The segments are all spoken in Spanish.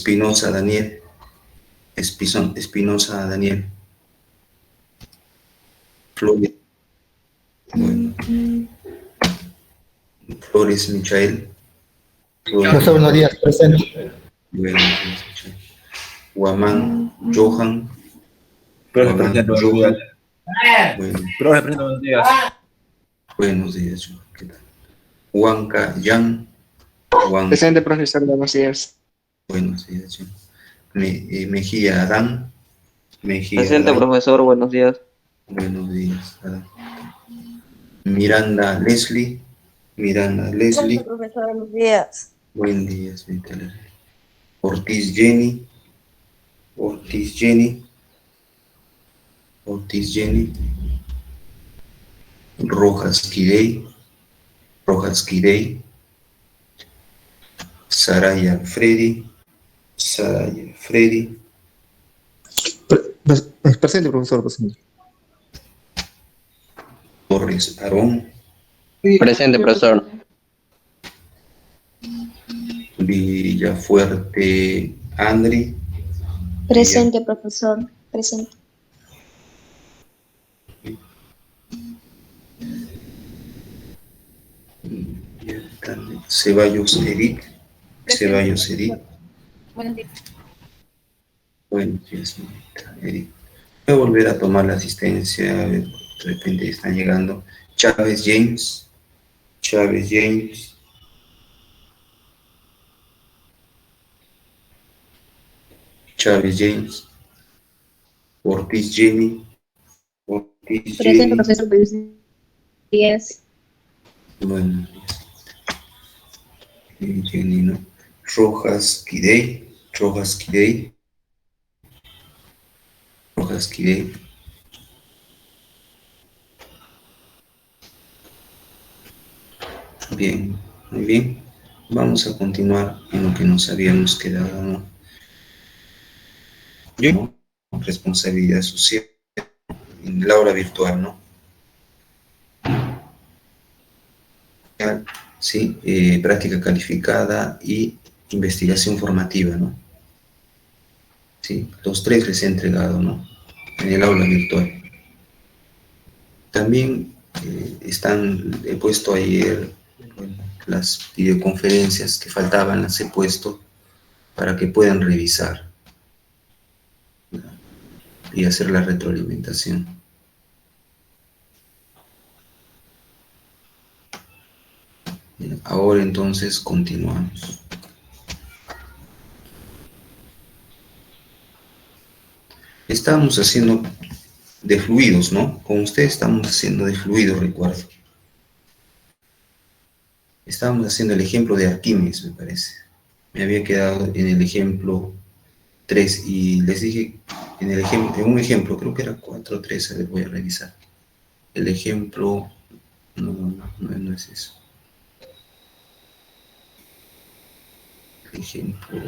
Espinosa Daniel. Espinosa Daniel. Flores. Bueno. Flores Michael. Profesor, buenos días, presente. Bueno, Michael. Guamán Johan. Profe, presente, buenos días. Bueno. Profe, presente, buenos días. Buenos días, Johan. ¿Qué tal? Huanca Yan. Presente, profesor, buenos días. Buenos días, Johan. Mejía Adán. Presente, Adán. profesor, buenos días. Buenos días, Adán. Miranda Leslie. Presente, profesor, buenos días. Buen día, señorita Leslie. Ortiz Jenny. Rojas Quirey. Saraya Freddy. Presente, profesor, presente. Torres Aarón. Presente, profesor. Villafuerte Andri. Presente, profesor, presente. Ceballos Eric. Buenos días. Buenos días, señorita Eric. Voy a volver a tomar la asistencia, a ver, de repente están llegando. Chávez James. Ortiz Jenny. Presente, profesor, buenos días. Buenos días. Jenny, ¿no? Rojas Quirey. Bien, muy bien. Vamos a continuar en lo que nos habíamos quedado, ¿no? Yo, responsabilidad social en el aula virtual, ¿no? Sí, práctica calificada y investigación formativa, ¿no? Sí, los tres les he entregado, ¿no? En el aula virtual. También he puesto ayer, bueno, las videoconferencias que faltaban, las he puesto para que puedan revisar, ¿no? Y hacer la retroalimentación. Bien, ahora entonces continuamos. Estábamos haciendo de fluidos, ¿no? Con ustedes estamos haciendo de fluidos, recuerdo. Estábamos haciendo el ejemplo de Arquímedes, me parece. Me había quedado en el ejemplo 3 y les dije, en un ejemplo, creo que era 4 o 3, a ver, voy a revisar. El ejemplo, no es eso. El ejemplo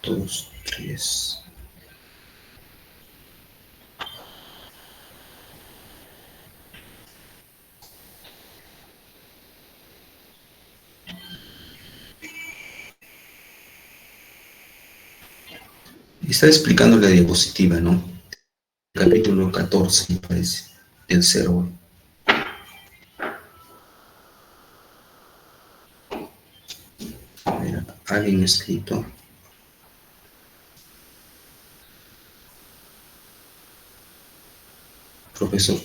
2, 3. Está explicando la diapositiva, ¿no? Capítulo 14, me parece, del 0. A ver, alguien escrito. Profesor.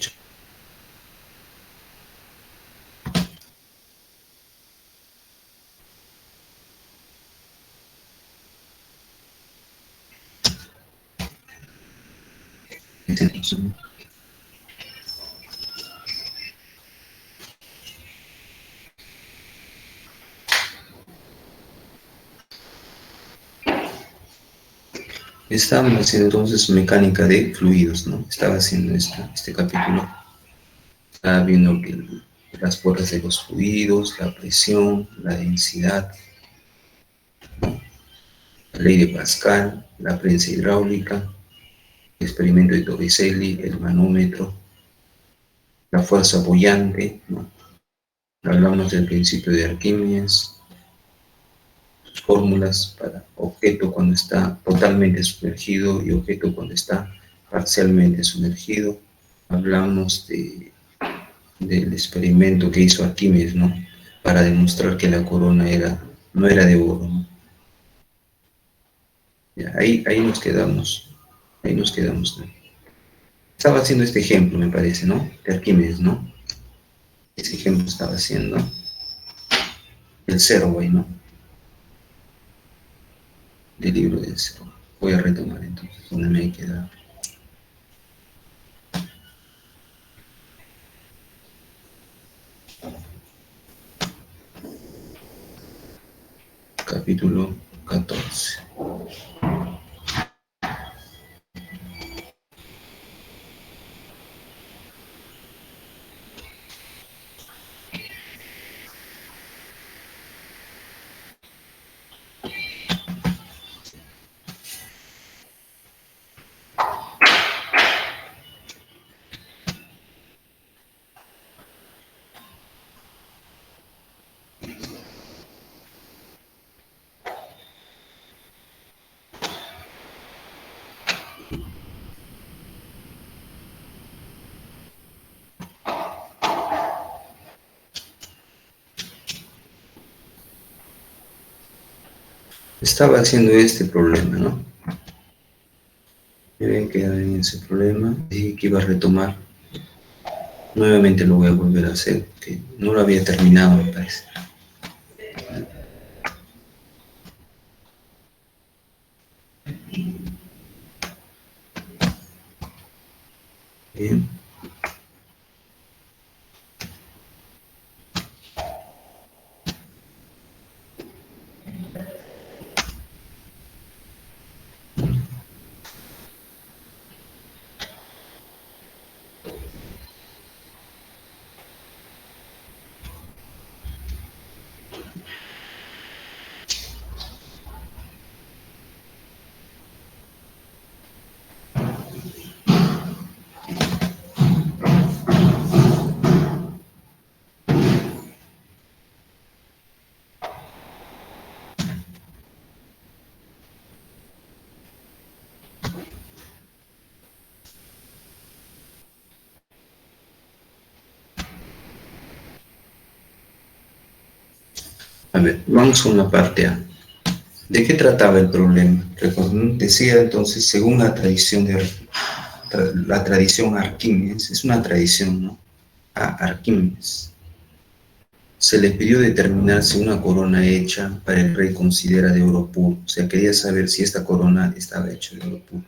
Estábamos haciendo entonces mecánica de fluidos, ¿no? Estaba haciendo este capítulo. Estaba viendo que las fuerzas de los fluidos, la presión, la densidad, ¿no? La ley de Pascal, la prensa hidráulica, el experimento de Torricelli, el manómetro, la fuerza bullante, ¿no? Hablamos del principio de Arquímedes, sus fórmulas para objeto cuando está totalmente sumergido y objeto cuando está parcialmente sumergido. Hablamos del experimento que hizo Arquímedes, ¿no? Para demostrar que la corona no era de oro, ¿no? Ya, ahí nos quedamos, ¿no? Estaba haciendo este ejemplo, me parece, ¿no? De Arquímedes, ¿no? Ese ejemplo estaba haciendo el Zeroway, ¿no? Del libro del Zeroway. Voy a retomar entonces, donde me he quedado. Capítulo 14. Estaba haciendo este problema, ¿no? Me habían quedado en ese problema, dije que iba a retomar. Nuevamente lo voy a volver a hacer, porque no lo había terminado, me parece. Bien. A ver, vamos a una parte A. ¿De qué trataba el problema? Decía entonces, según la tradición la tradición Arquímedes, es una tradición, ¿no? A Arquímedes se le pidió determinar si una corona hecha para el rey considera de oro puro. O sea, quería saber si esta corona estaba hecha de oro puro.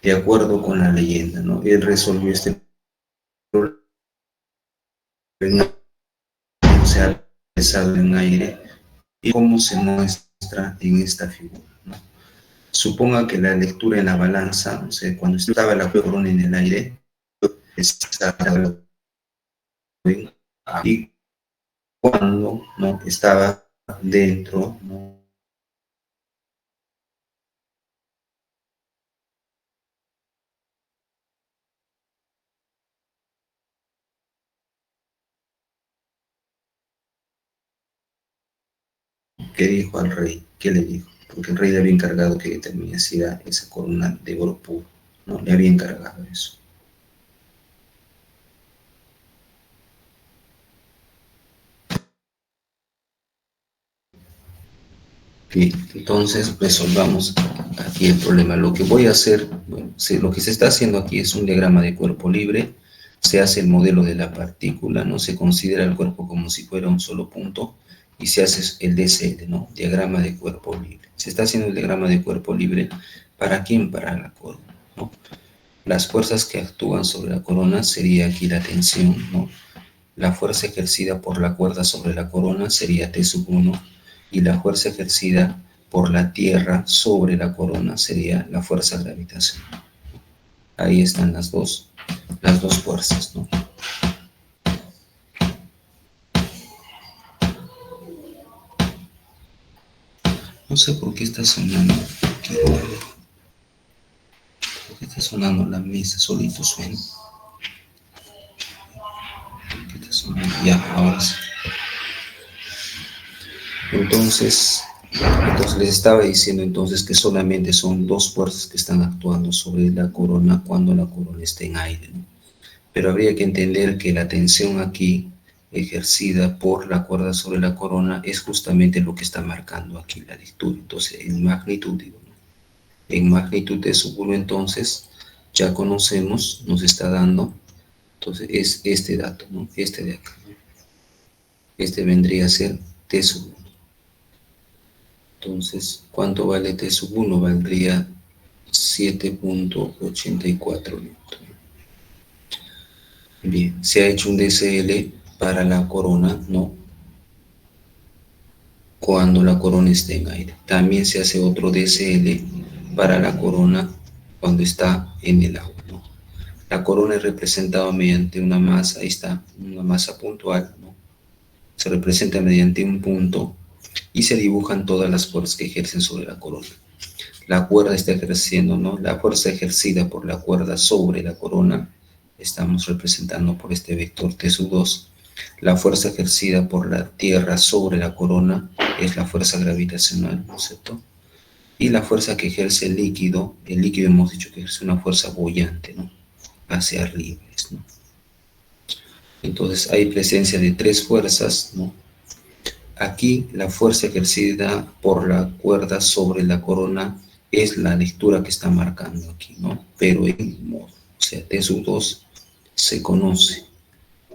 De acuerdo con la leyenda, ¿no? Él resolvió este problema, o sea, pesado en aire, y cómo se muestra en esta figura, ¿no? Suponga que la lectura en la balanza, o sea, cuando estaba la corona en el aire, estaba y cuando no estaba dentro, ¿no? ¿Qué dijo al rey? ¿Qué le dijo? Porque el rey le había encargado que determine si era esa corona de oro puro, ¿no? Le había encargado eso. Okay, entonces resolvamos aquí el problema. Lo que voy a hacer, bueno, lo que se está haciendo aquí es un diagrama de cuerpo libre. Se hace el modelo de la partícula, no se considera el cuerpo como si fuera un solo punto y se hace el DCL, ¿no? Diagrama de cuerpo libre. Se está haciendo el diagrama de cuerpo libre. ¿Para quién? Para la corona, ¿no? Las fuerzas que actúan sobre la corona sería aquí la tensión, ¿no? La fuerza ejercida por la cuerda sobre la corona sería T1 y la fuerza ejercida por la Tierra sobre la corona sería la fuerza gravitacional. Ahí están las dos fuerzas, ¿no? No sé por qué está sonando. ¿Por qué está sonando la mesa? Solito suena. ¿Por qué está sonando? Ya, ahora sí. Entonces, Entonces les estaba diciendo entonces que solamente son dos fuerzas que están actuando sobre la corona cuando la corona está en aire, ¿no? Pero habría que entender que la tensión aquí ejercida por la cuerda sobre la corona es justamente lo que está marcando aquí la lectura. Entonces, en magnitud, digo, ¿no? En magnitud de sub 1, entonces, ya conocemos, nos está dando, entonces es este dato, ¿no? Este de acá, ¿no? Este vendría a ser T sub 1. Entonces, ¿cuánto vale T sub 1? Valdría 7.84 newton. Bien, se ha hecho un DCL para la corona, ¿no? Cuando la corona está en aire. También se hace otro DCL para la corona cuando está en el agua, ¿no? La corona es representada mediante una masa, ahí está, una masa puntual, ¿no? Se representa mediante un punto y se dibujan todas las fuerzas que ejercen sobre la corona. La cuerda está ejerciendo, ¿no? La fuerza ejercida por la cuerda sobre la corona, estamos representando por este vector T sub 2. La fuerza ejercida por la Tierra sobre la corona es la fuerza gravitacional, ¿no es cierto? Y la fuerza que ejerce el líquido hemos dicho que ejerce una fuerza boyante, ¿no? Hacia arriba, ¿no? Entonces hay presencia de tres fuerzas, ¿no? Aquí la fuerza ejercida por la cuerda sobre la corona es la lectura que está marcando aquí, ¿no? Pero en modo, o sea, T sub 2 se conoce.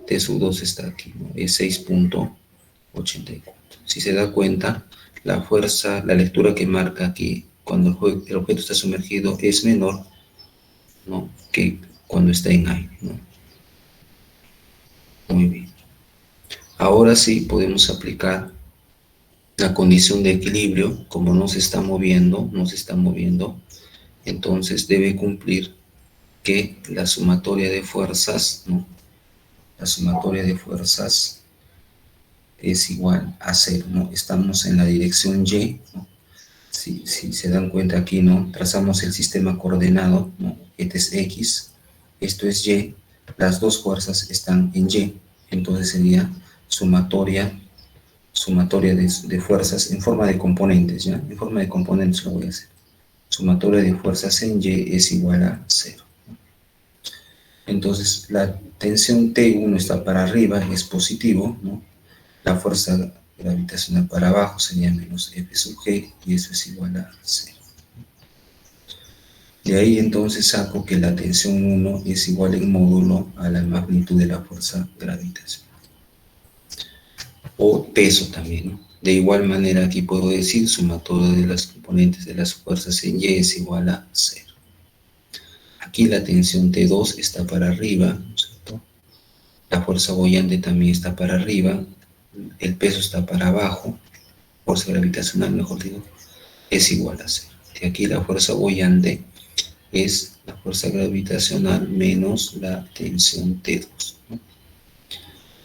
T sub 2 está aquí, ¿no? Es 6.84. Si se da cuenta, la fuerza, la lectura que marca aquí cuando el objeto está sumergido es menor, ¿no? Que cuando está en aire, ¿no? Muy bien. Ahora sí podemos aplicar la condición de equilibrio. Como no se está moviendo, entonces debe cumplir que la sumatoria de fuerzas, ¿no? La sumatoria de fuerzas es igual a 0, ¿no? Estamos en la dirección Y, ¿no? Si se dan cuenta aquí, ¿no? Trazamos el sistema coordenado, ¿no? Este es X, esto es Y, las dos fuerzas están en Y, entonces sería sumatoria de fuerzas en forma de componentes, ¿ya? En forma de componentes lo voy a hacer. Sumatoria de fuerzas en Y es igual a 0. Entonces, la tensión T1 está para arriba, es positivo, ¿no? La fuerza gravitacional para abajo sería menos F sub G, y eso es igual a 0. De ahí entonces saco que la tensión 1 es igual en módulo a la magnitud de la fuerza gravitacional. O peso también, ¿no? De igual manera aquí puedo decir sumatoria de las componentes de las fuerzas en Y es igual a 0. Aquí la tensión T2 está para arriba, ¿no es cierto? La fuerza boyante también está para arriba, el peso está para abajo, fuerza gravitacional, mejor digo, es igual a 0. De aquí la fuerza boyante es la fuerza gravitacional menos la tensión T2, ¿no?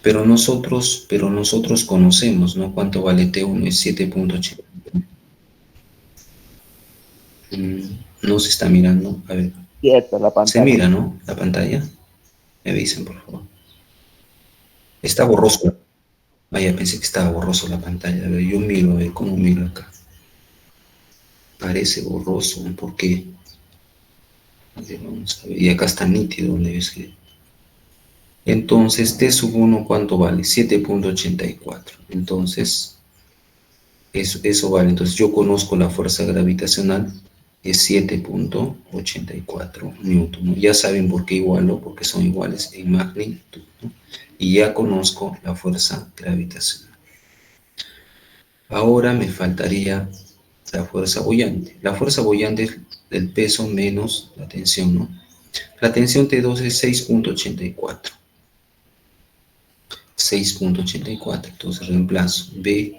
Pero nosotros conocemos, ¿no? ¿Cuánto vale T1? Es 7.80. No se está mirando, a ver. Quieta la pantalla. Se mira, ¿no? La pantalla. Me avisen, por favor. Está borroso. Vaya, pensé que estaba borroso la pantalla. A ver, yo miro, a ver, ¿cómo miro acá? Parece borroso, ¿por qué? A ver, vamos a ver. Y acá está nítido donde ves que... Entonces, T sub 1, ¿cuánto vale? 7.84. Entonces, eso vale. Entonces, yo conozco la fuerza gravitacional, es 7.84 newton, ¿no? Ya saben por qué igualo, porque son iguales en magnitud, ¿no? Y ya conozco la fuerza gravitacional. Ahora me faltaría la fuerza boyante. La fuerza boyante es el peso menos la tensión, ¿no? La tensión T2 es 6.84. 6.84, entonces reemplazo B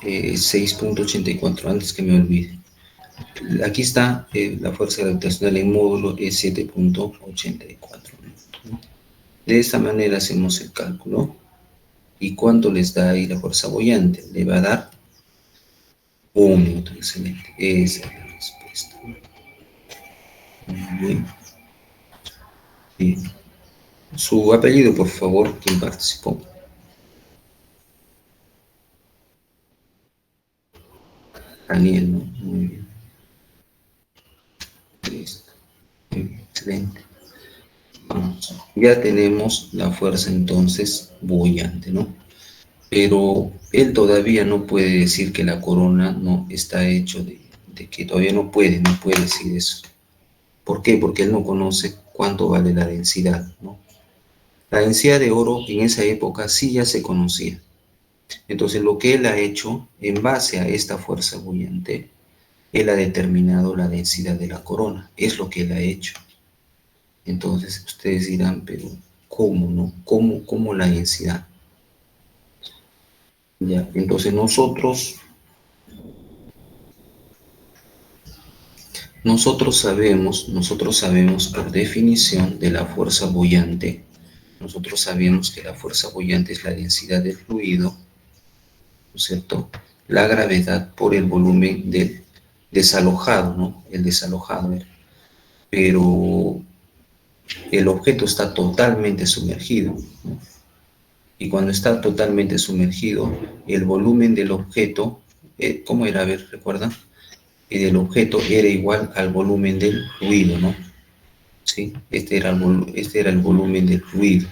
6.84, antes que me olvide. Aquí está la fuerza gravitacional en módulo es 7.84. De esta manera hacemos el cálculo. ¿Y cuánto les da ahí la fuerza boyante? Le va a dar 1 newton. Excelente, esa es la respuesta. Muy bien. Bien. Su apellido, por favor, quien participó. Daniel, ¿no? Muy bien. Listo. Excelente. Vamos. Ya tenemos la fuerza entonces boyante, ¿no? Pero él todavía no puede decir que la corona no está hecho de que todavía no puede decir eso. ¿Por qué? Porque él no conoce cuánto vale la densidad, ¿no? La densidad de oro en esa época sí ya se conocía. Entonces lo que él ha hecho en base a esta fuerza bullante, él ha determinado la densidad de la corona. Es lo que él ha hecho. Entonces ustedes dirán, pero ¿cómo, no? ¿Cómo la densidad? Ya, entonces nosotros sabemos por definición de la fuerza boyante, nosotros sabemos que la fuerza boyante es la densidad del fluido, ¿no es cierto? La gravedad por el volumen del desalojado, ¿no? El desalojado, pero el objeto está totalmente sumergido, ¿no? Y cuando está totalmente sumergido, el volumen del objeto, ¿cómo era? A ver, ¿recuerdan? El objeto era igual al volumen del fluido, ¿no? ¿Sí? Este era el volumen del fluido.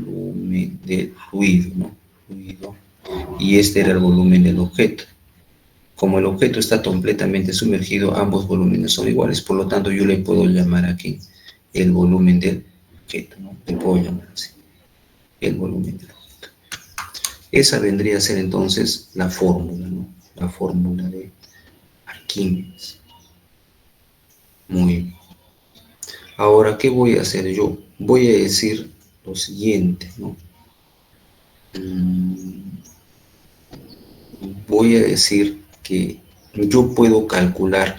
Volumen del fluido, ¿no? Fluido. Y este era el volumen del objeto. Como el objeto está completamente sumergido, ambos volúmenes son iguales, por lo tanto yo le puedo llamar aquí el volumen del objeto, ¿no? Le puedo llamar así, el volumen del objeto. Esa vendría a ser entonces la fórmula, ¿no? La fórmula de Arquímedes. Muy bien. Ahora, ¿qué voy a hacer yo? Voy a decir lo siguiente, ¿no? Voy a decir que yo puedo calcular,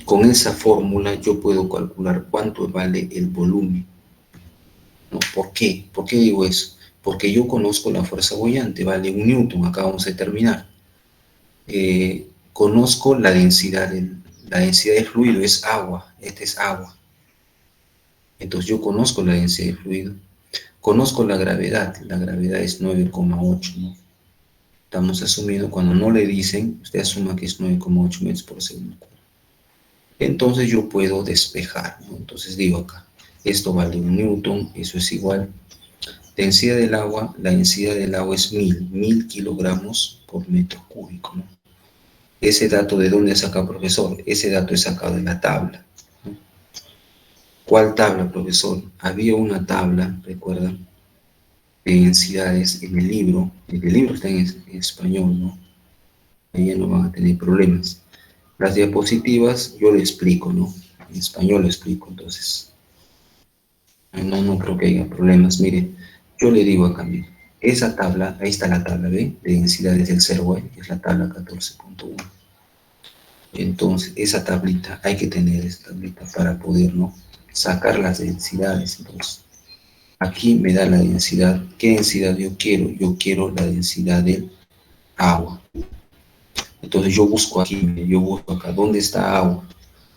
con esa fórmula, yo puedo calcular cuánto vale el volumen, ¿no? ¿Por qué? ¿Por qué digo eso? Porque yo conozco la fuerza boyante, vale 1 newton, acá vamos a terminar. Conozco la densidad del fluido, es agua, este es agua. Entonces yo conozco la densidad del fluido. Conozco la gravedad es 9,8, ¿no? Estamos asumiendo, cuando no le dicen, usted asuma que es 9,8 metros por segundo. Entonces yo puedo despejar, ¿no? Entonces digo acá, esto vale 1 newton, eso es igual. Densidad del agua, la densidad del agua es 1000 kilogramos por metro cúbico, ¿no? Ese dato, ¿de dónde saca, profesor? Ese dato es sacado de la tabla, ¿no? ¿Cuál tabla, profesor? Había una tabla, ¿recuerdan?, de densidades en el libro. El libro está en español, ¿no? Ahí ya no van a tener problemas. Las diapositivas yo le explico, ¿no? En español lo explico, entonces no creo que haya problemas. Mire, yo le digo acá, mire, esa tabla, ahí está la tabla, ¿ve? De densidades del Servoy, es la tabla 14.1. Entonces, esa tablita, hay que tener esa tablita para poder, ¿no?, sacar las densidades. Entonces, aquí me da la densidad. ¿Qué densidad yo quiero? Yo quiero la densidad del agua. Entonces yo busco aquí, yo busco acá, ¿dónde está agua?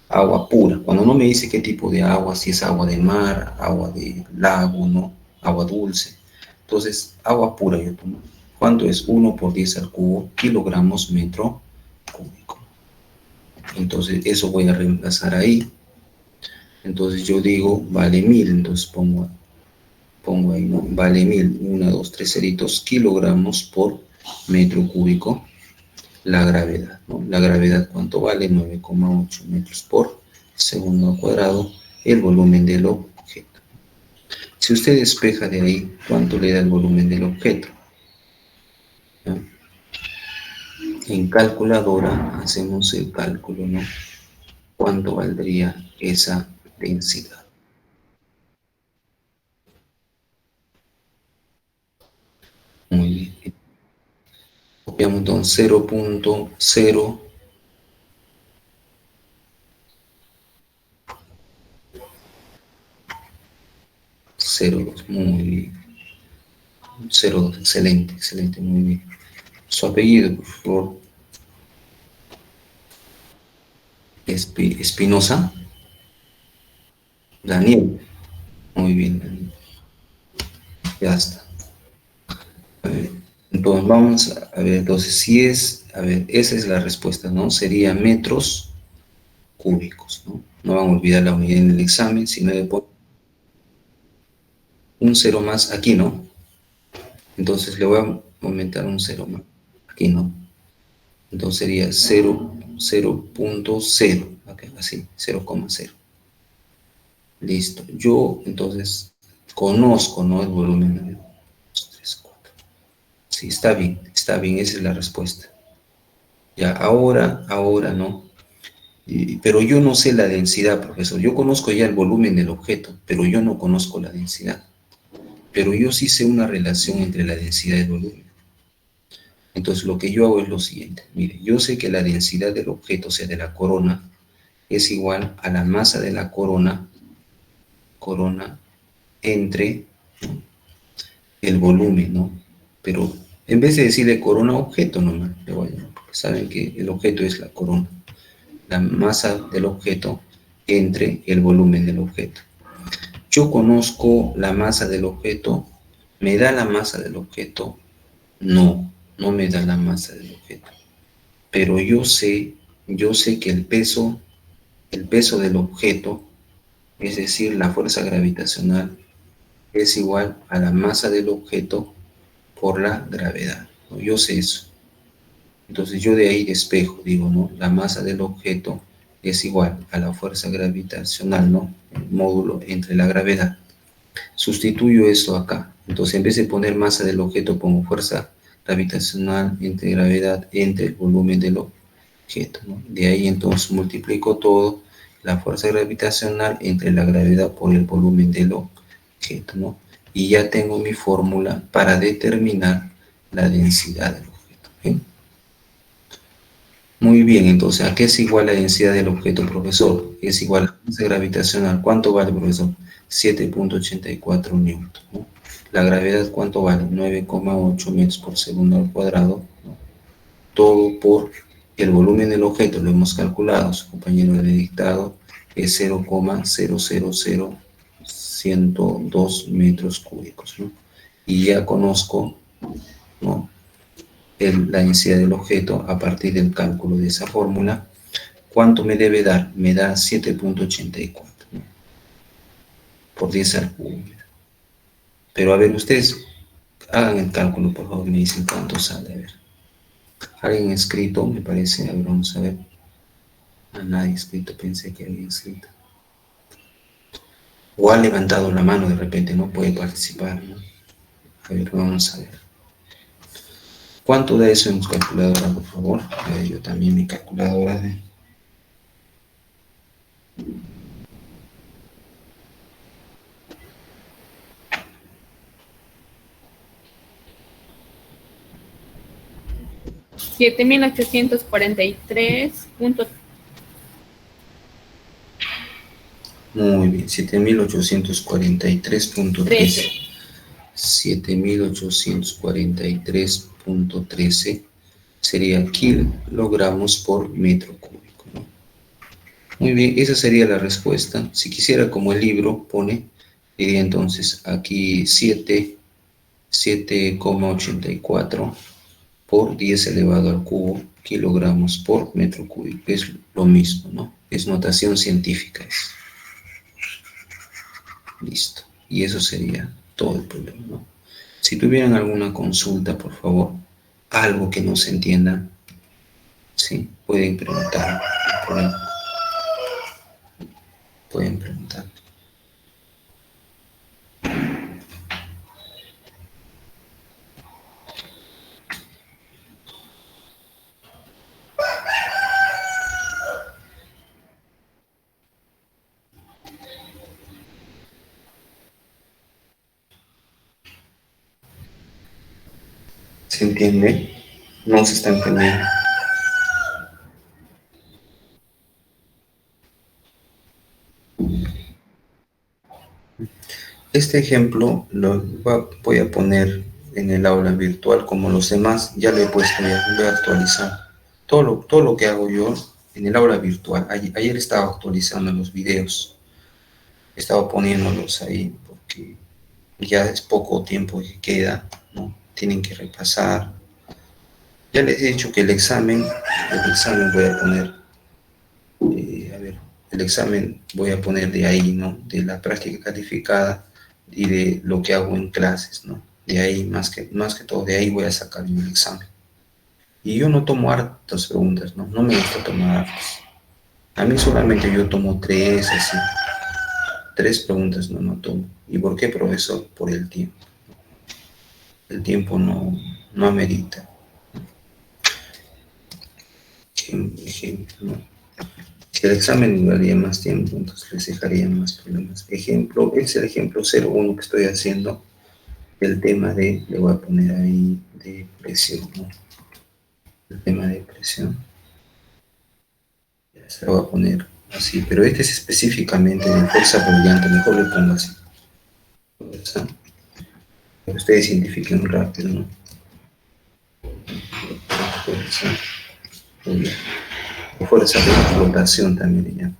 Agua pura. Cuando no me dice qué tipo de agua, si es agua de mar, agua de lago, ¿no? Agua dulce. Entonces, agua pura yo tomo. ¿Cuánto es? 1 por 10 al cubo, kilogramos metro cúbico. Entonces, eso voy a reemplazar ahí. Entonces yo digo, vale 1000, entonces pongo ahí, ¿no? Vale 1000, 1, 2, 3 ceritos, kilogramos por metro cúbico. La gravedad, ¿no? La gravedad, ¿cuánto vale? 9,8 metros por segundo al cuadrado, el volumen del objeto. Si usted despeja de ahí, ¿cuánto le da el volumen del objeto? ¿Ya? En calculadora hacemos el cálculo, ¿no? ¿Cuánto valdría esa densidad? Muy bien. Copiamos entonces 0.0 0,2, muy bien. 0,2, excelente, muy bien. Su apellido, por favor. Espinosa. Daniel. Muy bien, Daniel. Ya está. Entonces, vamos a ver, entonces, si es, a ver, esa es la respuesta, ¿no? Sería metros cúbicos, ¿no? No van a olvidar la unidad en el examen, sino de un cero más aquí, ¿no? Entonces le voy a aumentar un cero más aquí, ¿no? Entonces sería 0.0, okay, así, 0,0. Listo. Yo, entonces, conozco, ¿no? El volumen. 1, 2, 3, 4. Sí, está bien, esa es la respuesta. Ya, ahora, ¿no? Pero yo no sé la densidad, profesor. Yo conozco ya el volumen del objeto, pero yo no conozco la densidad. Pero yo sí sé una relación entre la densidad y el volumen. Entonces, lo que yo hago es lo siguiente. Mire, yo sé que la densidad del objeto, o sea, de la corona, es igual a la masa de la corona entre, ¿no?, el volumen, ¿no? Pero en vez de decirle corona objeto nomás, le voy a llamar, porque saben que el objeto es la corona. La masa del objeto entre el volumen del objeto. Yo conozco la masa del objeto. ¿Me da la masa del objeto? No, no me da la masa del objeto. Pero yo sé que el peso del objeto, es decir, la fuerza gravitacional, es igual a la masa del objeto por la gravedad, ¿no? Yo sé eso. Entonces yo de ahí despejo, digo, ¿no? La masa del objeto es igual a la fuerza gravitacional, ¿no? El módulo entre la gravedad. Sustituyo eso acá. Entonces en vez de poner masa del objeto, pongo fuerza gravitacional entre gravedad entre el volumen del objeto, ¿no? De ahí entonces multiplico todo, la fuerza gravitacional entre la gravedad por el volumen del objeto, ¿no? Y ya tengo mi fórmula para determinar la densidad del objeto, ¿sí? Muy bien, entonces, ¿a qué es igual la densidad del objeto, profesor? Es igual a la fuerza gravitacional. ¿Cuánto vale, profesor? 7.84 newton, ¿no? La gravedad, ¿cuánto vale? 9,8 metros por segundo al cuadrado, ¿no? Todo por el volumen del objeto, lo hemos calculado, su compañero le ha dictado, es 0,00102 metros cúbicos, ¿no? Y ya conozco, ¿no?, la densidad del objeto a partir del cálculo de esa fórmula. ¿Cuánto me debe dar? Me da 7.84, ¿no?, por 10 al cubo. Pero a ver, ustedes hagan el cálculo, por favor, me dicen cuánto sale. A ver, alguien escrito, me parece. A ver, vamos a ver. A nadie escrito, pensé que había escrito. O ha levantado la mano de repente, no puede participar, ¿no? A ver, vamos a ver. ¿Cuánto da eso en su calculadora, por favor? A ver, yo también mi calculadora de... Muy bien, 7.843.13. 7.843.13 sería kilogramos por metro cúbico, ¿no? Muy bien, esa sería la respuesta. Si quisiera, como el libro pone, diría entonces aquí 7,84 por 10 elevado al cubo kilogramos por metro cúbico. Es lo mismo, ¿no? Es notación científica. Listo. Y eso sería todo el problema, ¿no? Si tuvieran alguna consulta, por favor, algo que no se entienda, sí, pueden preguntar. Pueden preguntar. ¿Se entiende? No se está entendiendo. Este ejemplo lo voy a poner en el aula virtual como los demás. Ya lo he puesto, ya voy a actualizar. Todo lo que hago yo en el aula virtual. Ayer estaba actualizando los videos. Estaba poniéndolos ahí porque ya es poco tiempo que queda, ¿no? tienen que repasar. Ya les he dicho que el examen voy a poner, el examen voy a poner de ahí, ¿no? De la práctica calificada y de lo que hago en clases, ¿no? De ahí, más que todo, de ahí voy a sacar yo el examen. Y yo no tomo hartas preguntas, ¿no? No me gusta tomar hartas. A mí solamente yo tomo 3, así. 3 preguntas no tomo. ¿Y por qué, profesor? Por el tiempo. El tiempo no amerita. Ejemplo, ¿no? Si el examen duraría más tiempo, entonces les dejaría más problemas. Ejemplo, es el ejemplo 01 que estoy haciendo. El tema le voy a poner ahí de presión, ¿no? El tema de presión. Ya se lo voy a poner así, pero este es específicamente de fuerza brillante, mejor le pongo así. Fuerza. Para que ustedes identifiquen rápido, ¿no? Fuerza brillante. Fuerza de flotación también le llamo.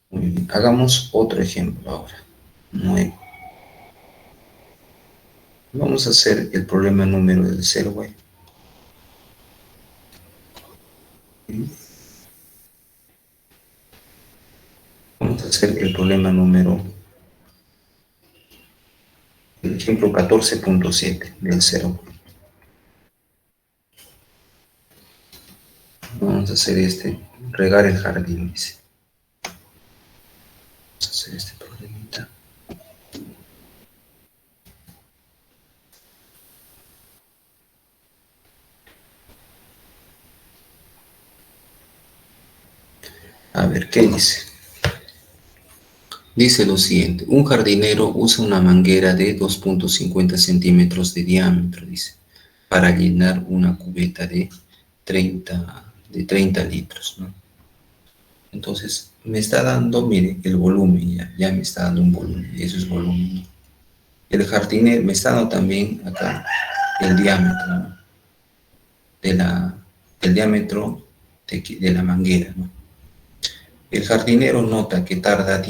Muy bien, hagamos otro ejemplo ahora, nuevo. Vamos a hacer el problema número del Serway. Vamos a hacer el problema número, el ejemplo 14.7 del Serway. Vamos a hacer regar el jardín, dice. Vamos a hacer este problemita. A ver, ¿qué dice? Dice lo siguiente: un jardinero usa una manguera de 2.50 centímetros de diámetro, dice, para llenar una cubeta de 30 litros, ¿no? Entonces, me está dando, mire, el volumen, ya me está dando un volumen, eso es volumen. El jardinero me está dando también acá el diámetro, ¿no? El diámetro de la manguera, ¿no? El jardinero nota que tarda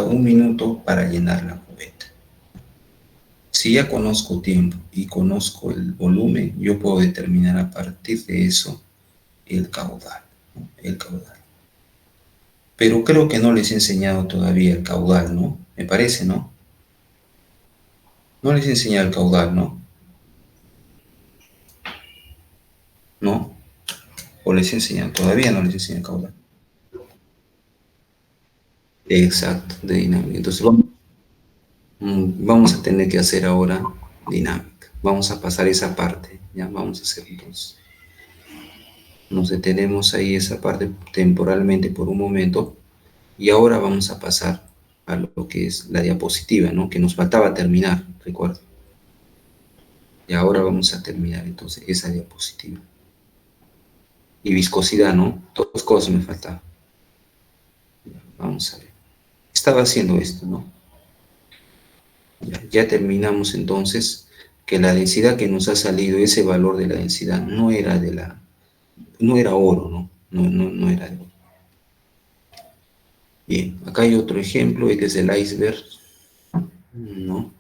1 minuto para llenar la cubeta. Si ya conozco tiempo y conozco el volumen, yo puedo determinar a partir de eso el caudal, ¿no? El caudal. Pero creo que no les he enseñado todavía el caudal, ¿no? Me parece, ¿no? No les he enseñado el caudal, ¿no? ¿No? ¿O les he enseñado? Todavía no les he enseñado el caudal. Exacto, de dinámica. Entonces vamos a tener que hacer ahora dinámica. Vamos a pasar esa parte, ¿ya? Vamos a hacer entonces. Nos detenemos ahí esa parte temporalmente por un momento y ahora vamos a pasar a lo que es la diapositiva, ¿no? Que nos faltaba terminar, recuerdo. Y ahora vamos a terminar entonces esa diapositiva. Y viscosidad, ¿no? 2 cosas me faltaban. Vamos a ver. Estaba haciendo esto, ¿no? Ya terminamos entonces que la densidad que nos ha salido, ese valor de la densidad, no era oro, ¿no? No era de oro. Bien, acá hay otro ejemplo, este es el iceberg, ¿no?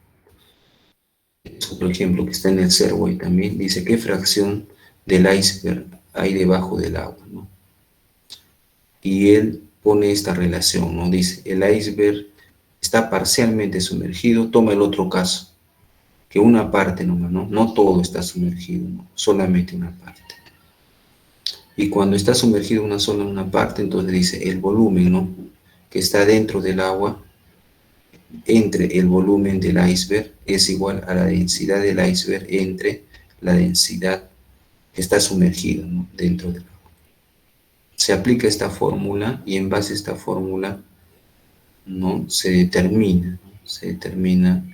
Es otro ejemplo que está en el Serway también, dice qué fracción del iceberg hay debajo del agua, ¿no? Y él pone esta relación, ¿no? Dice, el iceberg está parcialmente sumergido, toma el otro caso, que una parte nomás, ¿no? No todo está sumergido, ¿no? Solamente una parte. Y cuando está sumergido una parte, entonces dice el volumen, ¿no? Que está dentro del agua, entre el volumen del iceberg, es igual a la densidad del iceberg entre la densidad que está sumergida, ¿no? Dentro del agua. Se aplica esta fórmula y en base a esta fórmula, ¿no? Se determina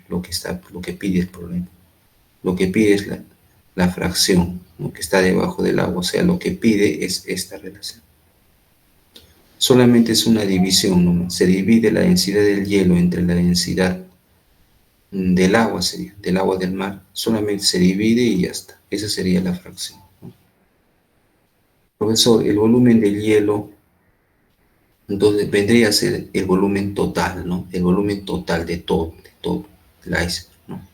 lo que pide el problema. Lo que pide es la fracción, ¿no? Que está debajo del agua, o sea, lo que pide es esta relación. Solamente es una división, ¿no? Se divide la densidad del hielo entre la densidad del agua, del agua del mar, solamente se divide y ya está. Esa sería la fracción, ¿no? Profesor, el volumen del hielo, entonces vendría a ser el volumen total, ¿no? El volumen total de todo el iceberg, ¿no?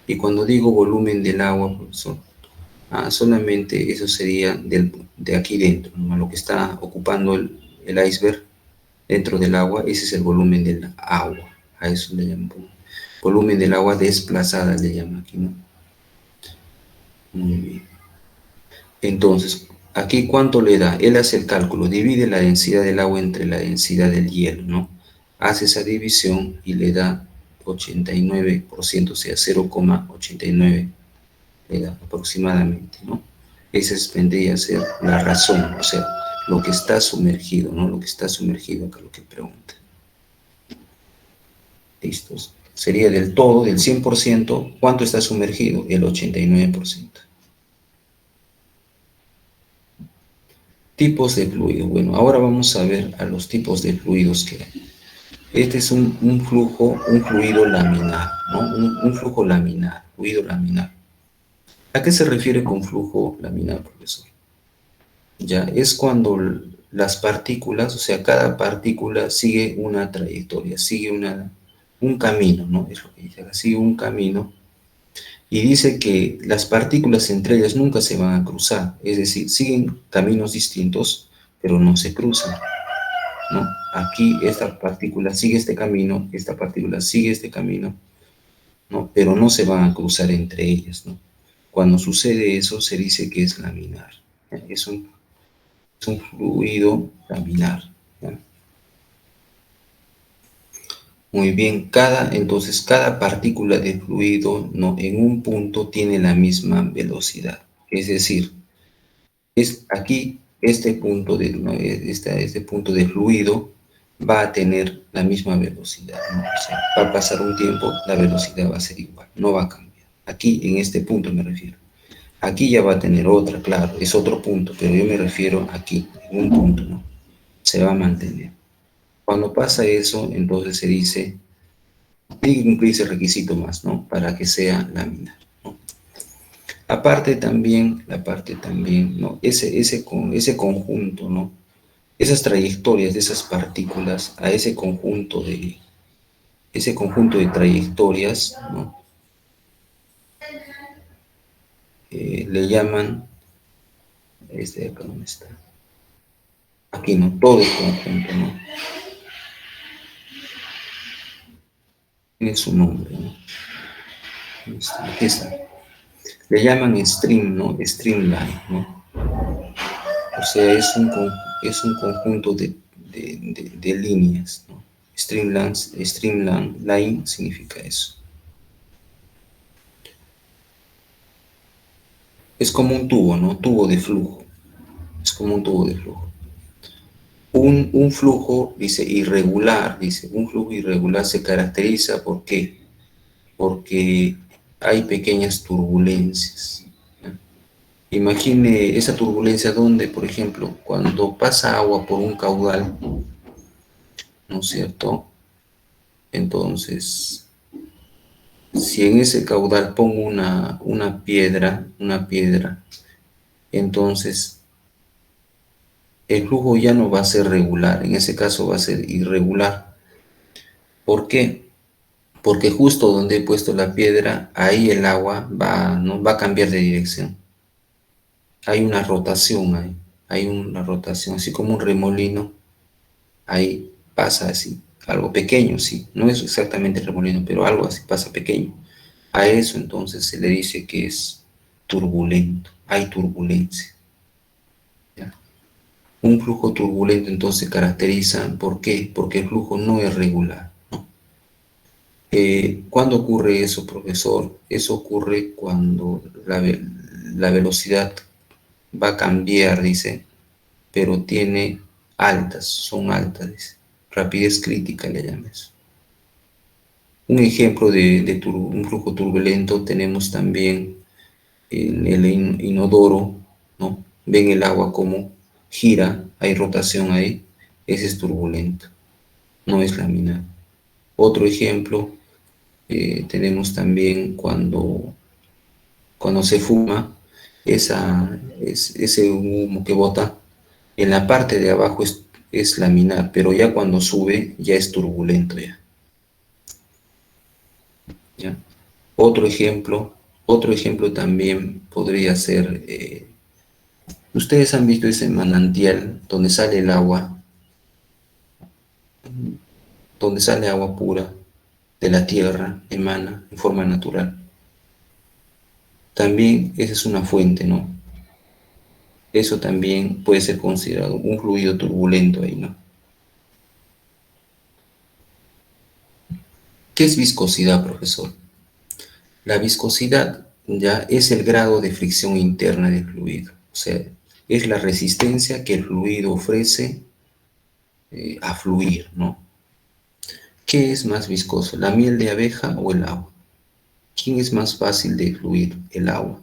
Y cuando digo volumen del agua, profesor, solamente eso sería de aquí dentro, ¿no? Lo que está ocupando el iceberg dentro del agua, ese es el volumen del agua. A eso le llaman volumen del agua desplazada, le llaman aquí, ¿no? Muy bien. Entonces, aquí, ¿cuánto le da? Él hace el cálculo, divide la densidad del agua entre la densidad del hielo, ¿no? Hace esa división y le da 89%, o sea, 0,89 le da aproximadamente, ¿no? Esa vendría a ser la razón, o sea, lo que está sumergido, ¿no? Lo que está sumergido, acá lo que pregunta. ¿Listos? Sería del todo, del 100%, ¿cuánto está sumergido? El 89%. Tipos de fluido. Bueno, ahora vamos a ver a los tipos de fluidos que hay. Este es un fluido laminar, ¿no? Un flujo laminar, fluido laminar. ¿A qué se refiere con flujo laminar, profesor? Ya, es cuando las partículas, o sea, cada partícula sigue una trayectoria, sigue un camino, ¿no? Es lo que dice, sigue un camino. Y dice que las partículas entre ellas nunca se van a cruzar, es decir, siguen caminos distintos, pero no se cruzan, ¿no? Aquí esta partícula sigue este camino, esta partícula sigue este camino, ¿no? Pero no se van a cruzar entre ellas, ¿no? Cuando sucede eso, se dice que es laminar. Es un fluido laminar, ¿ya? Muy bien, entonces cada partícula de fluido, ¿no? En un punto tiene la misma velocidad. Es decir, aquí este punto ¿no? este punto de fluido va a tener la misma velocidad, ¿no? O sea, va a pasar un tiempo, la velocidad va a ser igual, no va a cambiar. Aquí, en este punto me refiero. Aquí ya va a tener otra, claro, es otro punto, pero yo me refiero aquí, en un punto, ¿no? Se va a mantener. Cuando pasa eso, entonces se dice, tiene que cumplir ese requisito más, ¿no? Para que sea laminar, ¿no? Aparte también, ¿no? Ese conjunto, ¿no? Esas trayectorias de esas partículas a ese conjunto de trayectorias, ¿no? Le llaman, acá ¿dónde está? Aquí, ¿no? Todo el conjunto, ¿no? Tiene su nombre, ¿no? Aquí está. Le llaman stream, ¿no? Streamline, ¿no? O sea, es un conjunto de líneas, ¿no? Streamline significa eso. Es como un tubo, ¿no? Tubo de flujo. Es como un tubo de flujo. Un flujo, dice, irregular, un flujo irregular se caracteriza ¿por qué? Porque hay pequeñas turbulencias, ¿no? Imagine esa turbulencia donde, por ejemplo, cuando pasa agua por un caudal, ¿no es cierto? Entonces, si en ese caudal pongo una piedra, entonces el flujo ya no va a ser regular, en ese caso va a ser irregular. ¿Por qué? Porque justo donde he puesto la piedra, ahí el agua no va a cambiar de dirección. Hay una rotación ahí, así como un remolino, ahí pasa así, algo pequeño, sí, no es exactamente remolino, pero algo así pasa pequeño. A eso entonces se le dice que es turbulento, hay turbulencia. ¿Ya? Un flujo turbulento entonces se caracteriza, ¿por qué? Porque el flujo no es regular, ¿no? ¿Cuándo ocurre eso, profesor? Eso ocurre cuando la velocidad va a cambiar, dice, pero son altas, dice. Rapidez crítica le llama eso. Un ejemplo de un flujo turbulento tenemos también en el inodoro, ¿no? Ven el agua como gira, hay rotación ahí, ese es turbulento, no es laminar. Otro ejemplo tenemos también cuando se fuma, ese humo que bota, en la parte de abajo es laminar, pero ya cuando sube ya es turbulento ya. Otro ejemplo también podría ser, ustedes han visto ese manantial donde sale el agua, donde sale agua pura de la tierra, emana en forma natural. También esa es una fuente, ¿no? Eso también puede ser considerado un fluido turbulento ahí, ¿no? ¿Qué es viscosidad, profesor? La viscosidad ya es el grado de fricción interna del fluido, o sea, es la resistencia que el fluido ofrece a fluir, ¿no? ¿Qué es más viscoso, la miel de abeja o el agua? ¿Quién es más fácil de fluir? El agua.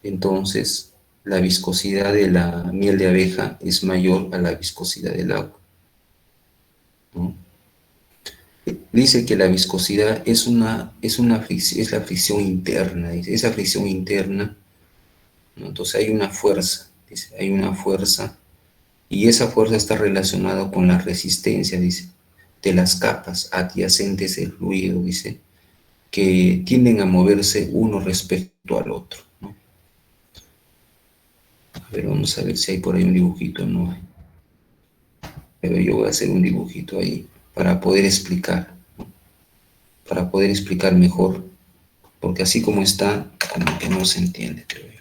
Entonces, la viscosidad de la miel de abeja es mayor a la viscosidad del agua, ¿no? Dice que la viscosidad es la fricción interna, dice, esa fricción interna, ¿no? Entonces hay una fuerza, dice, hay una fuerza, y esa fuerza está relacionada con la resistencia, dice, de las capas adyacentes del fluido, dice, que tienden a moverse uno respecto al otro, ¿no? A ver, vamos a ver si hay por ahí un dibujito, no hay. Pero yo voy a hacer un dibujito ahí para poder explicar, ¿no? Para poder explicar mejor, porque así como está, como que no se entiende, creo yo.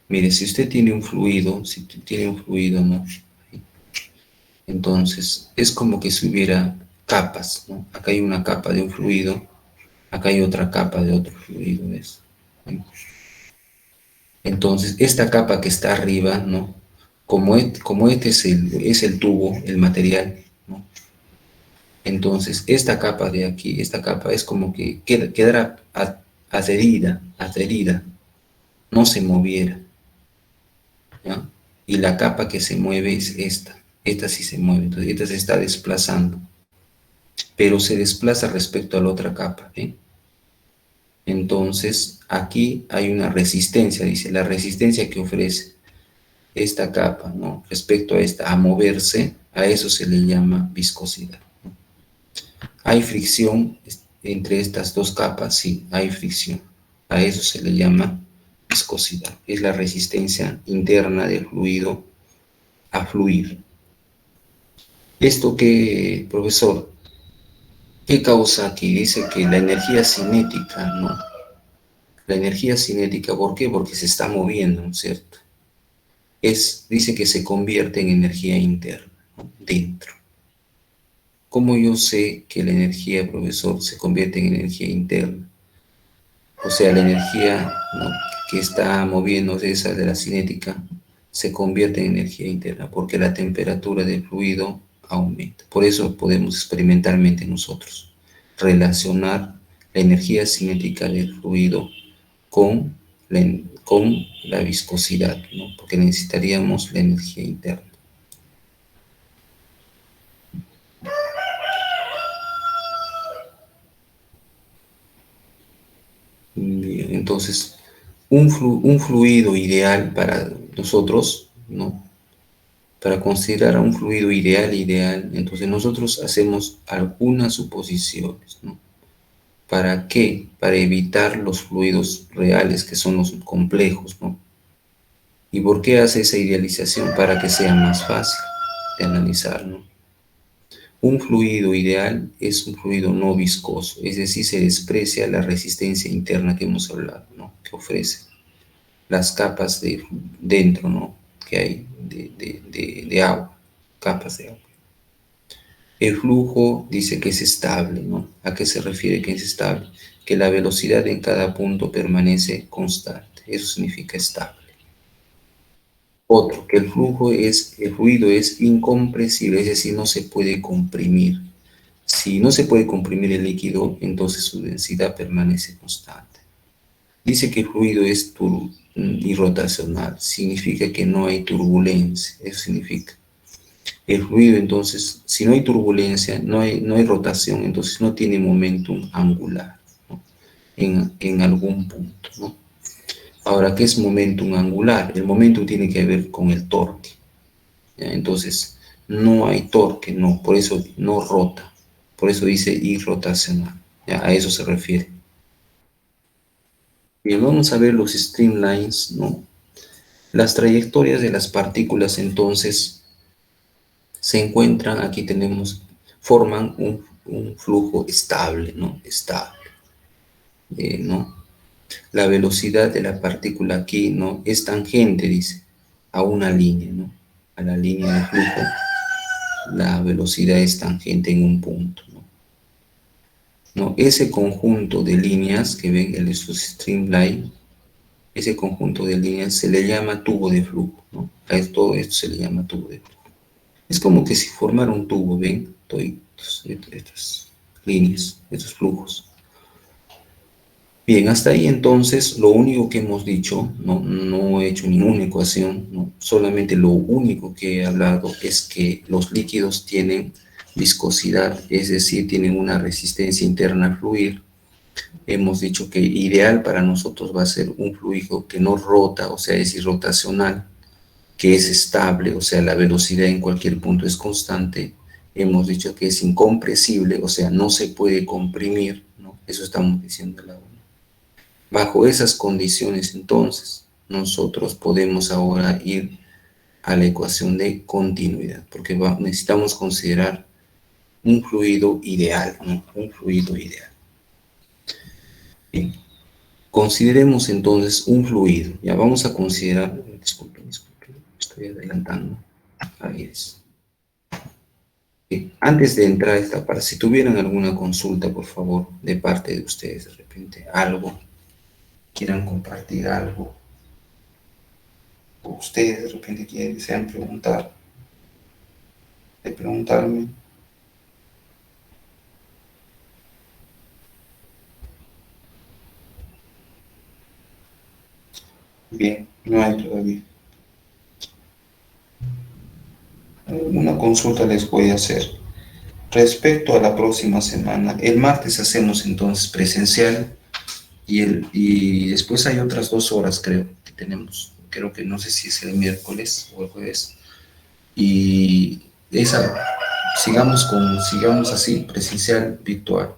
Mire, si usted tiene un fluido, ¿no? Entonces, es como que si hubiera capas, ¿no? Acá hay una capa de un fluido, acá hay otra capa de otro fluido, ¿ves? Entonces, esta capa que está arriba, ¿no? Como este es el tubo, el material, ¿no? Entonces, esta capa de aquí, esta capa es como que quedara adherida, no se moviera, ¿ya? Y la capa que se mueve es esta sí se mueve, entonces esta se está desplazando, pero se desplaza respecto a la otra capa, ¿eh? Entonces, aquí hay una resistencia, dice, la resistencia que ofrece esta capa, ¿no? Respecto a esta, a moverse, a eso se le llama viscosidad, ¿no? ¿Hay fricción entre estas dos capas? Sí, hay fricción. A eso se le llama viscosidad. Es la resistencia interna del fluido a fluir. ¿Esto qué, profesor? ¿Qué causa aquí? Dice que la energía cinética, ¿no? La energía cinética, ¿por qué? Porque se está moviendo, ¿no es cierto? Dice que se convierte en energía interna, ¿no? Dentro. ¿Cómo yo sé que la energía, profesor, se convierte en energía interna? O sea, la energía, ¿no?, que está moviéndose, esa de la cinética, se convierte en energía interna, porque la temperatura del fluido aumenta. Por eso podemos experimentalmente nosotros relacionar la energía cinética del fluido con la viscosidad, ¿no? Porque necesitaríamos la energía interna. Bien, entonces, un fluido ideal para nosotros, ¿no? Para considerar a un fluido ideal, entonces nosotros hacemos algunas suposiciones, ¿no? ¿Para qué? Para evitar los fluidos reales, que son los complejos, ¿no? ¿Y por qué hace esa idealización? Para que sea más fácil de analizar, ¿no? Un fluido ideal es un fluido no viscoso, es decir, se desprecia la resistencia interna que hemos hablado, ¿no? Que ofrece las capas de dentro, ¿no? Que hay de agua, capas de agua. El flujo dice que es estable, ¿no? ¿A qué se refiere que es estable? Que la velocidad en cada punto permanece constante, eso significa estable. Otro, que el fluido es incompresible, es decir, no se puede comprimir. Si no se puede comprimir el líquido, entonces su densidad permanece constante. Dice que el fluido es irrotacional, significa que no hay turbulencia, eso significa. El fluido, entonces, si no hay turbulencia, no hay rotación, entonces no tiene momentum angular, ¿no? en algún punto, ¿no? Ahora, ¿qué es momentum angular? El momentum tiene que ver con el torque, ¿ya? Entonces, no hay torque, no, por eso no rota, por eso dice irrotacional, Ya, a eso se refiere. Bien, vamos a ver los streamlines, ¿no? Las trayectorias de las partículas, entonces, se encuentran, aquí tenemos, forman un flujo estable, ¿no? Estable, ¿no? La velocidad de la partícula aquí, ¿no? Es tangente, dice, a una línea, ¿no? A la línea de flujo, la velocidad es tangente en un punto, ¿no? ¿No? Ese conjunto de líneas que ven en estos streamline, ese conjunto de líneas se le llama tubo de flujo, ¿no? A todo esto se le llama tubo de flujo. Es como que si formara un tubo, ¿ven? Estas líneas, estos flujos. Bien, hasta ahí entonces lo único que hemos dicho, no he hecho ninguna ecuación, ¿no? Solamente lo único que he hablado es que los líquidos tienen viscosidad, es decir, tienen una resistencia interna al fluir. Hemos dicho que ideal para nosotros va a ser un fluido que no rota, o sea, es irrotacional, que es estable, o sea, la velocidad en cualquier punto es constante. Hemos dicho que es incompresible, o sea, no se puede comprimir, ¿no? Eso estamos diciendo el agua. Bajo esas condiciones, entonces, nosotros podemos ahora ir a la ecuación de continuidad, porque necesitamos considerar un fluido ideal, ¿no? Un fluido ideal. Bien. Consideremos entonces un fluido. Ya vamos a considerar, disculpen, estoy adelantando. Ahí es. Bien. Antes de entrar a esta parte, si tuvieran alguna consulta, por favor, de parte de ustedes, de repente, algo, quieran compartir algo, o ustedes de repente desean preguntar, de preguntarme. Bien, no hay todavía. Una consulta les voy a hacer. Respecto a la próxima semana, el martes hacemos entonces presencial y después hay otras 2 horas, creo, que tenemos. Creo que no sé si es el miércoles o el jueves. Y esa, sigamos así, presencial, virtual.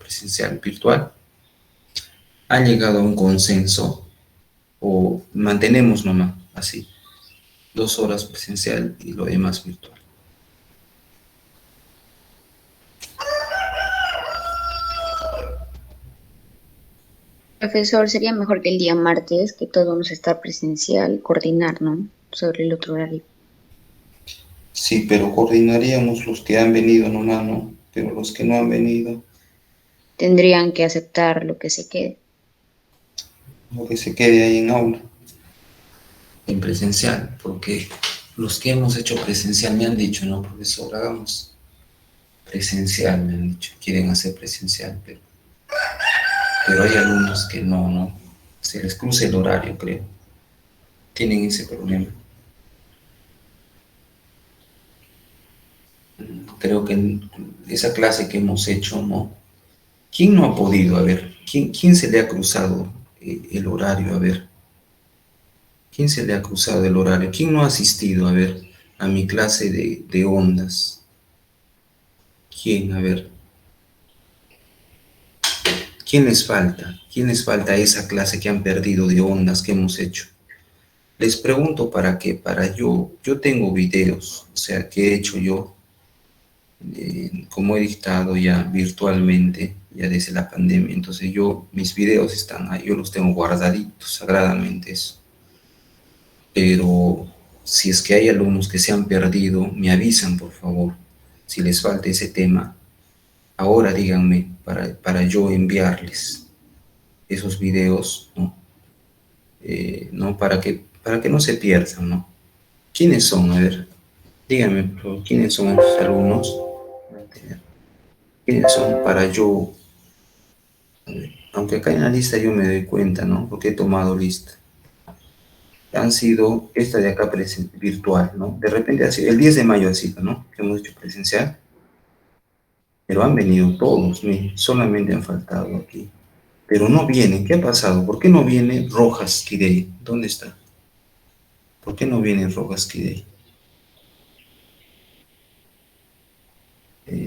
¿Han llegado a un consenso o mantenemos nomás así? 2 horas presencial y lo demás virtual. Profesor, sería mejor que el día martes, que todos vamos a estar presencial, coordinar, ¿no? Sobre el otro horario. Sí, pero coordinaríamos los que han venido nomás, ¿no? Pero los que no han venido, Tendrían que aceptar lo que se quede. lo que se quede ahí en aula. En presencial, porque los que hemos hecho presencial me han dicho, no, profesor, hagamos presencial, me han dicho, quieren hacer presencial, pero hay alumnos que no, se les cruza el horario, creo, tienen ese problema. Creo que en esa clase que hemos hecho, ¿no? ¿Quién no ha podido? A ver, ¿quién se le ha cruzado el horario? A ver, ¿quién se le ha cruzado el horario? ¿Quién no ha asistido, a ver, a mi clase de ondas? ¿Quién? A ver. ¿Quién les falta? ¿Quién les falta esa clase que han perdido de ondas que hemos hecho? Les pregunto para qué, yo tengo videos, o sea, que he hecho yo, como he dictado ya virtualmente, ya desde la pandemia, entonces mis videos están ahí, yo los tengo guardaditos sagradamente eso. Pero si es que hay alumnos que se han perdido, me avisan por favor, si les falta ese tema, ahora díganme para yo enviarles esos videos, ¿no? ¿No? Para que no se pierdan, ¿no? ¿Quiénes son? A ver, díganme, por favor, ¿quiénes son esos alumnos? ¿Quiénes son para yo? Aunque acá en la lista yo me doy cuenta, ¿no? Porque he tomado lista. Han sido, esta de acá virtual, ¿no? De repente ha sido, el 10 de mayo ha sido, ¿no? Que hemos hecho presencial. Pero han venido todos, miren, solamente han faltado aquí. Pero no vienen, ¿qué ha pasado? ¿Por qué no viene Rojas Kidei? ¿Dónde está? ¿Por qué no viene Rojas Kidei?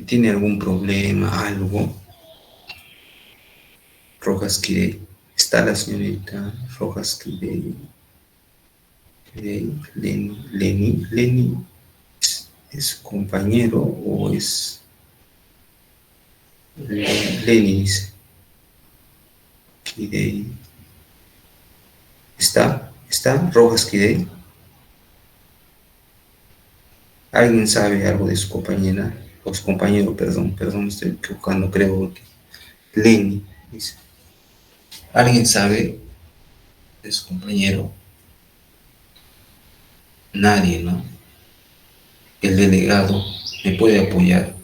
¿Tiene algún problema, algo? Rojas Quirey. Está la señorita Rojas Quirey. Lenny es compañero o es Lenny, dice. Quirey. ¿Está Rojas Quirey? ¿Alguien sabe algo de su compañera? O su compañero, perdón, me estoy equivocando, creo que Lenny, dice. ¿Alguien sabe de su compañero? Nadie, ¿no? El delegado me puede apoyar.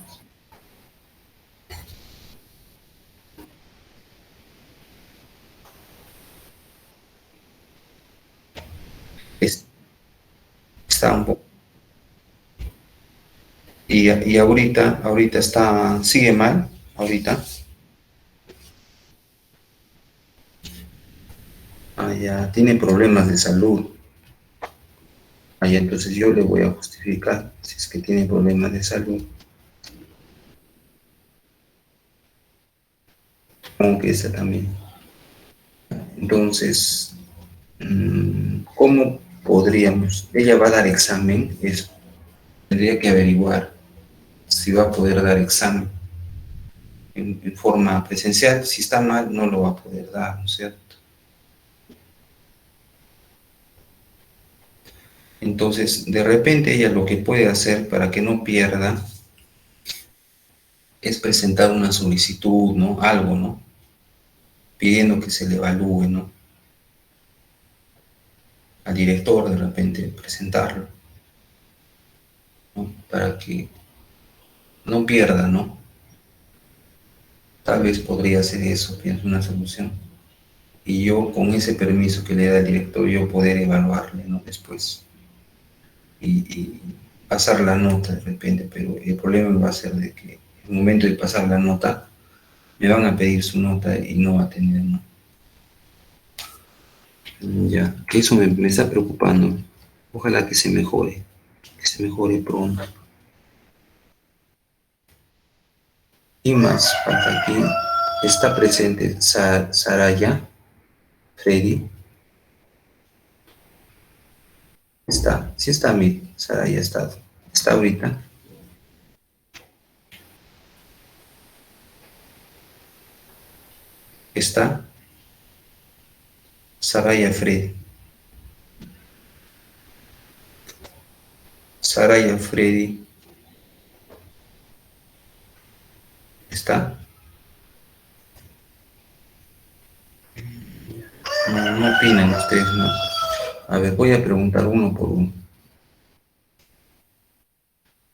Está un poco. Y ahorita sigue mal, ahorita. Ya tiene problemas de salud. Entonces yo le voy a justificar si es que tiene problemas de salud. Como que esa también. Entonces, ¿cómo podríamos? Ella va a dar examen, eso. Tendría que averiguar si va a poder dar examen en forma presencial. Si está mal, no lo va a poder dar, ¿no es cierto? Entonces, de repente ella lo que puede hacer para que no pierda es presentar una solicitud, ¿no? Algo, ¿no? Pidiendo que se le evalúe, ¿no? Al director, de repente, presentarlo, ¿no? Para que no pierda, ¿no? Tal vez podría ser eso, pienso, una solución. Y yo, con ese permiso que le da el director, yo poder evaluarle, ¿no? Después. Y pasar la nota de repente, pero el problema va a ser de que en el momento de pasar la nota, me van a pedir su nota y no va a tener, ¿no? Ya, que eso me está preocupando. Ojalá que se mejore pronto. Y más, falta aquí, está presente Saraya, Freddy. Sí está, Saraya está ahorita. Está Saraya Freddy. Saraya Freddy. ¿Está? No opinan ustedes, ¿no? A ver, voy a preguntar uno por uno.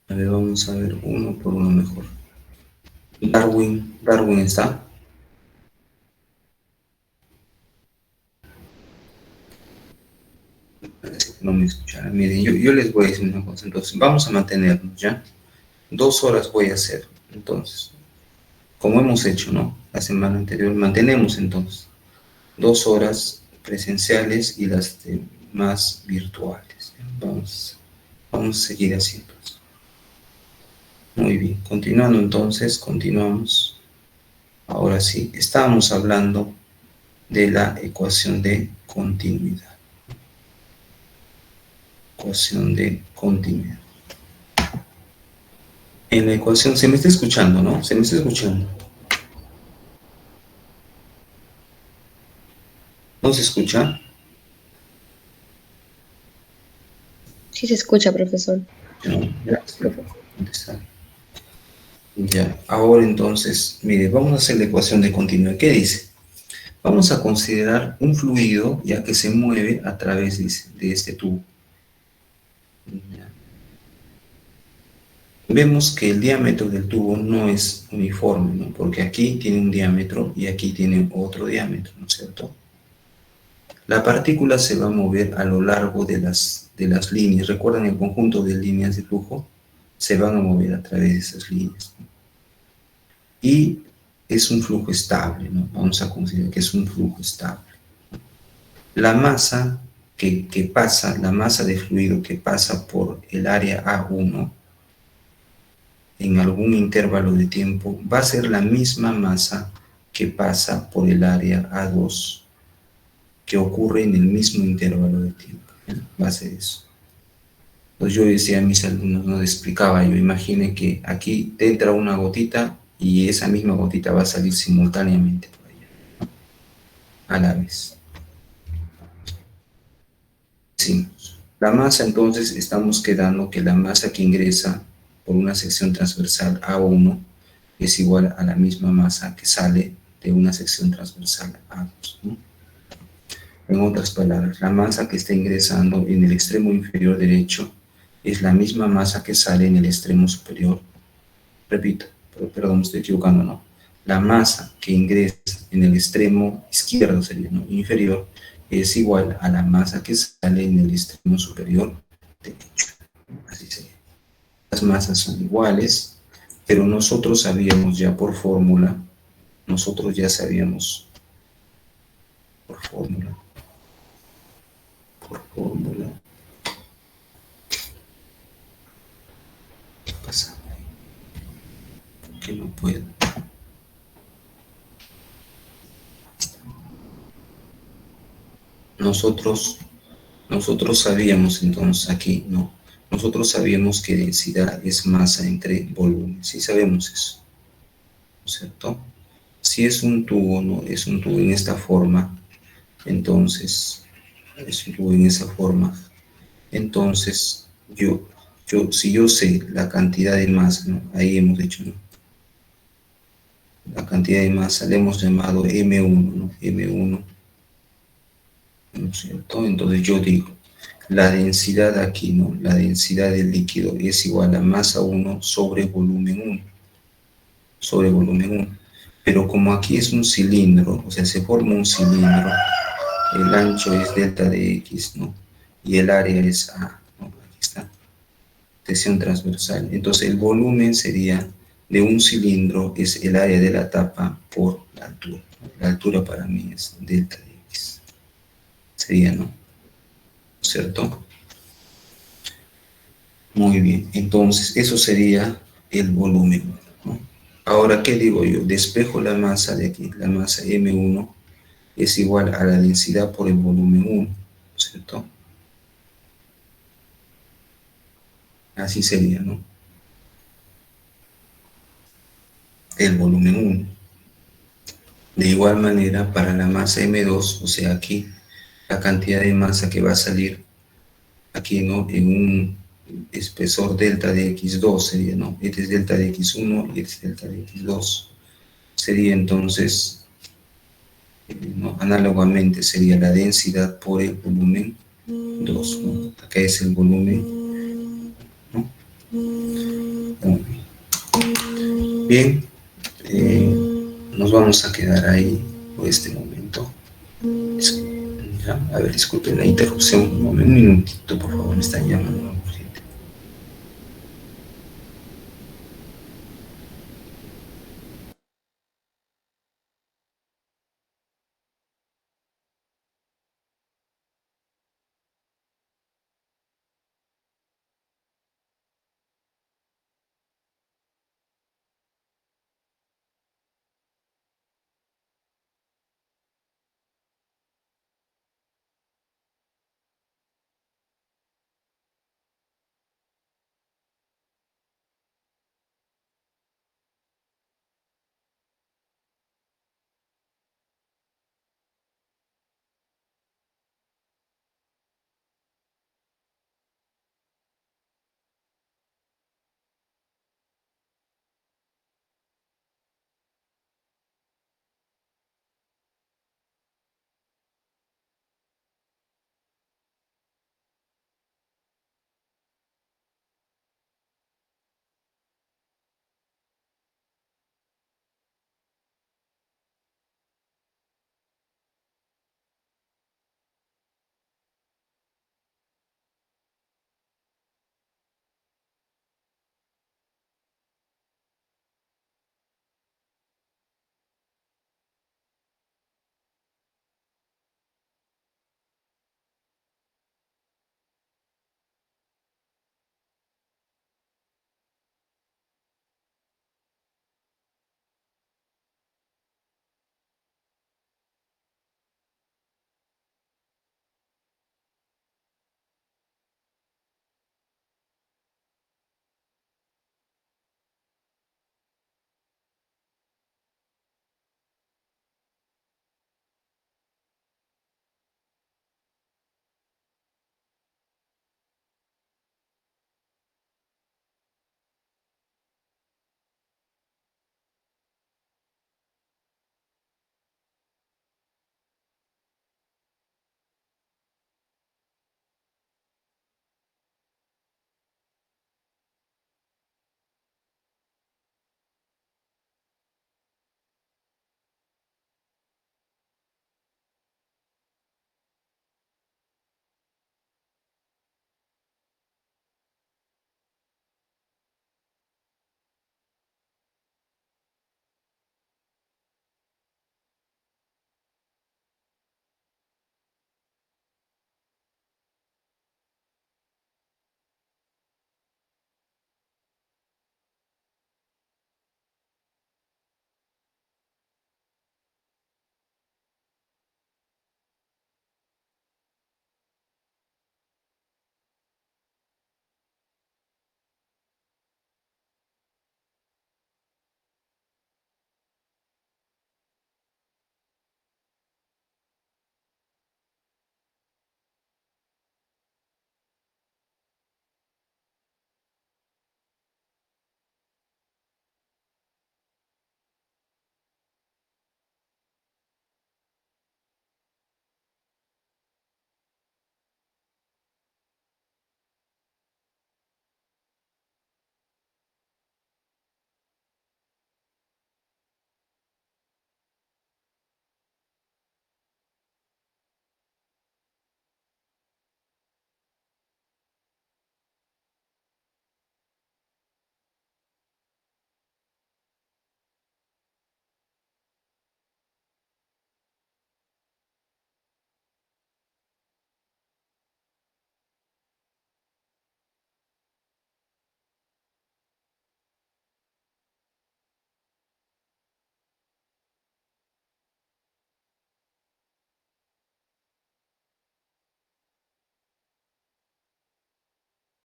A ver, vamos a ver uno por uno mejor. Darwin está. No me escucharán. Miren, yo les voy a decir una cosa. Entonces, vamos a mantenernos, ¿ya? 2 horas voy a hacer. Entonces, como hemos hecho, ¿no? La semana anterior, mantenemos entonces 2 horas presenciales y las demás virtuales. Vamos a seguir así, entonces. Muy bien, continuando entonces, continuamos. Ahora sí, estábamos hablando de la ecuación de continuidad. Ecuación de continuidad. En la ecuación, se me está escuchando, ¿no? Se me está escuchando. ¿No se escucha? Sí se escucha, profesor. No, ya, ahora entonces, mire, vamos a hacer la ecuación de continuidad. ¿Qué dice? Vamos a considerar un fluido ya que se mueve a través de este tubo. Ya. Vemos que el diámetro del tubo no es uniforme, ¿no? Porque aquí tiene un diámetro y aquí tiene otro diámetro, ¿no es cierto? La partícula se va a mover a lo largo de las líneas. ¿Recuerdan el conjunto de líneas de flujo? Se van a mover a través de esas líneas, ¿no? Y es un flujo estable, ¿no? Vamos a considerar que es un flujo estable. La masa que pasa, la masa de fluido que pasa por el área A1 en algún intervalo de tiempo va a ser la misma masa que pasa por el área A2, que ocurre en el mismo intervalo de tiempo. Va a ser eso. Entonces yo decía a mis alumnos, no les explicaba, yo imagine que aquí te entra una gotita y esa misma gotita va a salir simultáneamente por allá, ¿no? A la vez. Decimos, la masa, entonces estamos quedando que la masa que ingresa por una sección transversal A1 es igual a la misma masa que sale de una sección transversal A2, ¿no? En otras palabras, la masa que está ingresando en el extremo inferior derecho es la misma masa que sale en el extremo superior. Repito, perdón, me estoy equivocando, ¿no? La masa que ingresa en el extremo izquierdo sería, ¿no?, inferior, es igual a la masa que sale en el extremo superior derecho. Así sería. Las masas son iguales, pero nosotros sabíamos ya por fórmula, por fórmula, ¿qué pasa? ¿Por qué no puedo? Nosotros sabíamos entonces aquí, ¿no? Nosotros sabíamos que densidad es masa entre volumen, sí sabemos eso, ¿no es cierto? Si es un tubo, ¿no? Es un tubo en esta forma, entonces, es un tubo en esa forma, entonces, si yo sé la cantidad de masa, ¿no? Ahí hemos dicho, ¿no? La cantidad de masa le hemos llamado M1, ¿no? M1, ¿no es cierto? Entonces yo digo, la densidad aquí, ¿no? La densidad del líquido es igual a masa 1 sobre volumen 1. Sobre volumen 1. Pero como aquí es un cilindro, o sea, se forma un cilindro, el ancho es delta de X, ¿no? Y el área es A, ¿no? Aquí está. Sección transversal. Entonces el volumen sería de un cilindro, es el área de la tapa por la altura. La altura para mí es delta de X. Sería, ¿no? ¿Cierto? Muy bien, entonces eso sería el volumen, ¿no? Ahora, ¿qué digo yo? Despejo la masa de aquí, la masa M1 es igual a la densidad por el volumen 1, ¿cierto? Así sería, ¿no? El volumen 1. De igual manera, para la masa M2, o sea, aquí, la cantidad de masa que va a salir aquí, ¿no? En un espesor delta de X2 sería, ¿no? Este es delta de X1 y este es delta de X2. Sería entonces, ¿no? Análogamente sería la densidad por el volumen 2, ¿no? Acá es el volumen, ¿no? Muy bien. Nos vamos a quedar ahí por este momento. Ya, a ver, disculpen la interrupción. Un minutito, por favor, me están llamando.